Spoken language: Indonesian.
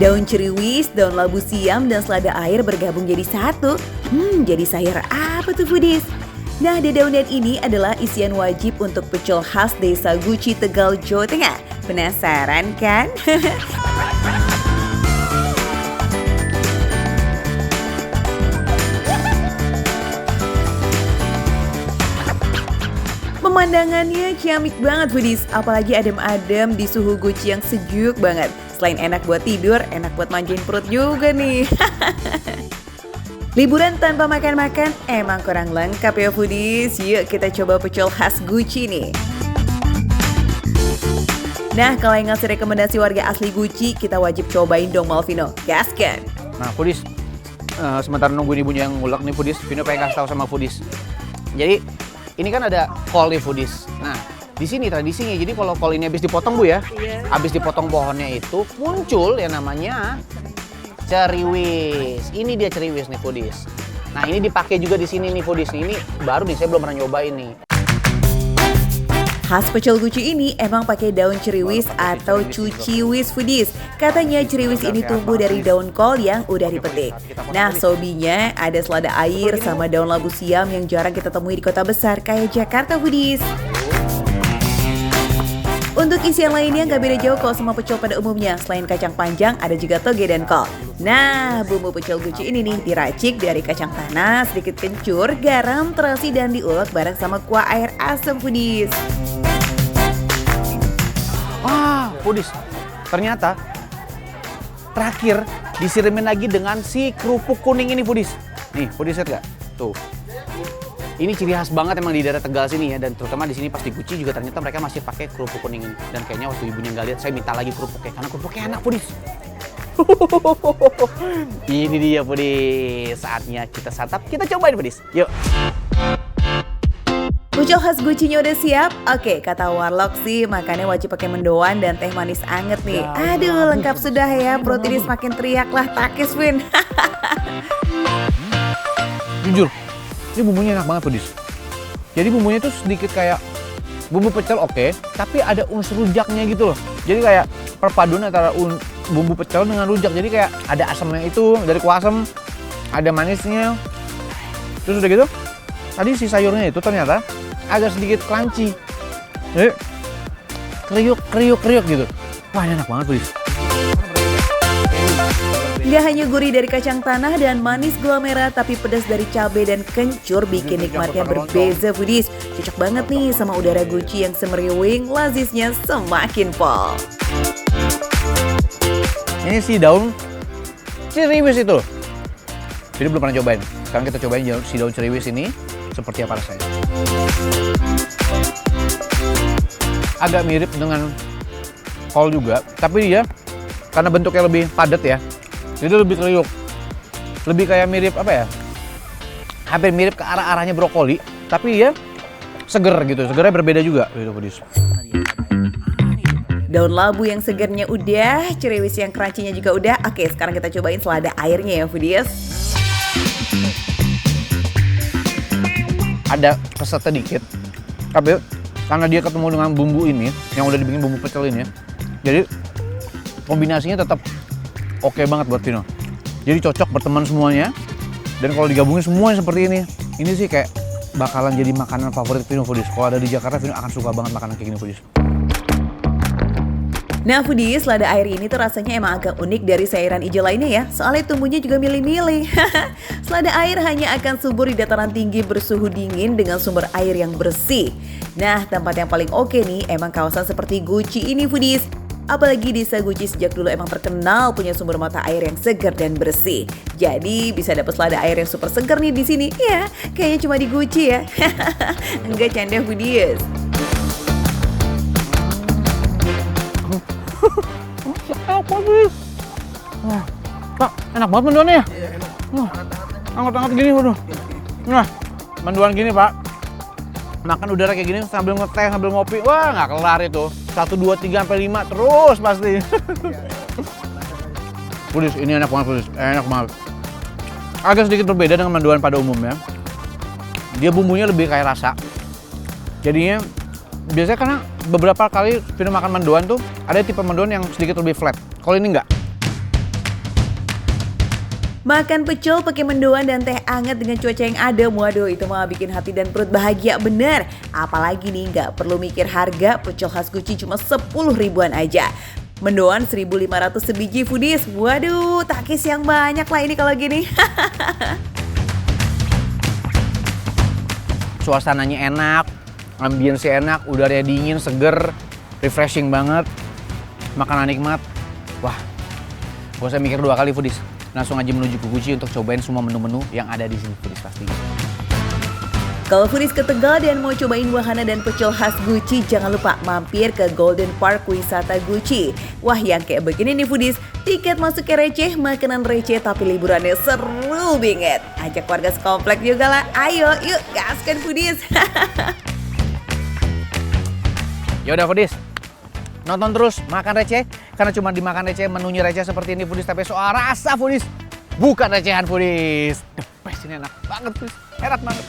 Daun ceriwis, daun labu siam, dan selada air bergabung jadi satu. Jadi sayur apa tuh foodies? Nah, dedaunan ini adalah isian wajib untuk pecel khas Desa Guci, Tegal, Jawa Tengah. Penasaran kan? Pemandangannya ciamik banget foodies, apalagi adem-adem di suhu Guci yang sejuk banget. Selain enak buat tidur, enak buat manjain perut juga nih. Liburan tanpa makan-makan emang kurang lengkap ya foodies. Yuk kita coba pecel khas Guci nih. Nah, kalau yang ngasih rekomendasi warga asli Guci, kita wajib cobain dong Malvino. Gaskan! Nah foodies, sementara nungguin ibunya yang ngulek nih foodies, Vino pengen kasih tahu sama foodies. Jadi ini kan ada kol nih foodies. Nah di sini tradisinya, jadi kalau kol ini habis dipotong Bu ya, habis dipotong pohonnya itu muncul yang namanya ceriwis. Ini dia ceriwis nih foodies. Nah ini dipakai juga di sini nih foodies. Ini baru nih, saya belum pernah nyobain nih. Khas pecel Guci ini emang pakai daun ceriwis atau cuciwis foodies. Katanya ceriwis ini tumbuh dari daun kol yang udah dipetik. Nah, sobinya ada selada air sama daun labu siam yang jarang kita temui di kota besar kayak Jakarta foodies. Untuk isian lainnya nggak beda jauh kok sama pecel pada umumnya. Selain kacang panjang, ada juga toge dan kol. Nah, bumbu pecel Guci ini nih diracik dari kacang tanah, sedikit kencur, garam, terasi, dan diulek bareng sama kuah air asam foodies. Wah, foodies, ternyata terakhir disirimin lagi dengan si kerupuk kuning ini foodies. Nih, foodies lihat nggak? Tuh. Ini ciri khas banget emang di daerah Tegal sini ya, dan terutama di sini pas di Guci juga ternyata mereka masih pakai kerupuk kuning ini. Dan kayaknya waktu ibunya nggak lihat, saya minta lagi kerupuknya karena kerupuknya enak foodies. Ini dia foodies, saatnya kita santap, kita cobain foodies. Yuk. Pecel khas Gucinya udah siap? Oke, kata Warlock sih makannya wajib pakai mendoan dan teh manis anget nih. Aduh, lengkap sudah ya, perut ini semakin teriak lah, takis Win. Jujur, ini bumbunya enak banget foodies. Jadi bumbunya tuh sedikit kayak bumbu pecel oke, tapi ada unsur rujaknya gitu loh. Jadi kayak perpaduan antara bumbu pecel dengan rujak. Jadi kayak ada asamnya itu dari kuah asam, ada manisnya. Terus udah gitu, tadi si sayurnya itu ternyata agak sedikit crunchy. Jadi kriuk gitu. Wah, ini enak banget foodies. Gak hanya gurih dari kacang tanah dan manis gula merah, tapi pedas dari cabai dan kencur bikin nikmatnya berbeza foodies. Cocok banget nih sama udara Guci yang semeriwing, lazisnya semakin pol. Ini si daun ceriwis itu. Jadi belum pernah cobain. Sekarang kita cobain si daun ceriwis ini seperti apa rasanya. Agak mirip dengan kol juga, tapi dia karena bentuknya lebih padat ya, jadi lebih kriuk. Lebih kayak mirip apa ya? Hampir mirip ke arah-arahnya brokoli, tapi dia seger gitu. Segernya berbeda juga gitu foodies. Daun labu yang segernya udah, ceriwis yang crunchy-nya juga udah. Oke, sekarang kita cobain selada airnya ya foodies. Ada pesetnya dikit, tapi karena dia ketemu dengan bumbu ini yang udah dibikin bumbu pecel ini, jadi kombinasinya tetap oke banget buat Vino. Jadi cocok berteman semuanya, dan kalau digabungin semuanya seperti ini sih kayak bakalan jadi makanan favorit Vino foodies. Kalau ada di Jakarta, Vino akan suka banget makanan kayak gini foodies. Nah foodies, selada air ini tuh rasanya emang agak unik dari sayuran hijau lainnya ya. Soalnya tumbuhnya juga milih-milih. Selada air hanya akan subur di dataran tinggi bersuhu dingin dengan sumber air yang bersih. Nah, tempat yang paling oke nih emang kawasan seperti Guci ini foodies. Apalagi Desa Guci sejak dulu emang terkenal punya sumber mata air yang segar dan bersih. Jadi bisa dapat selada air yang super segar nih di sini. Ya, kayaknya cuma di Guci ya. Enggak canda foodies. Wah, Pak, enak banget mendoannya ya? Iya, enak. Hangat-hangat gini, waduh. Nah, mendoan gini, Pak. Makan udara kayak gini sambil ngeteh, sambil ngopi. Wah, nggak kelar itu. 1, 2, 3, sampai 5 terus pasti. Foodies, ini enak banget foodies. Enak banget. Agak sedikit berbeda dengan mendoan pada umumnya. Dia bumbunya lebih kayak rasa. Jadinya, biasanya karena beberapa kali Vino makan mendoan tuh, ada tipe mendoan yang sedikit lebih flat. Kalau ini enggak. Makan pecel pakai mendoan dan teh hangat dengan cuaca yang adem, waduh itu mah bikin hati dan perut bahagia bener. Apalagi nih nggak perlu mikir harga, pecel khas Guci cuma 10 ribuan aja. Mendoan 1.500 sebiji foodies, waduh takis yang banyak lah ini kalau gini. Suasananya enak, ambience enak, udaranya dingin, seger, refreshing banget, makanan nikmat. Wah, gak usah mikir dua kali foodies. Langsung aja menuju ke Guci untuk cobain semua menu-menu yang ada di sini foodies pasti. Kalau foodies ke Tegal dan mau cobain wahana dan pecel khas Guci, jangan lupa mampir ke Golden Park Wisata Guci. Wah yang kayak begini nih foodies, tiket masuknya receh, makanan receh tapi liburannya seru banget. Ajak warga sekomplek juga lah, ayo yuk gaskan foodies. Yaudah foodies, nonton terus Makan Receh, karena cuma di Makan Receh menunya receh seperti ini foodies, tapi soal rasa foodies, bukan recehan foodies. The best, ini enak banget foodies, enak banget.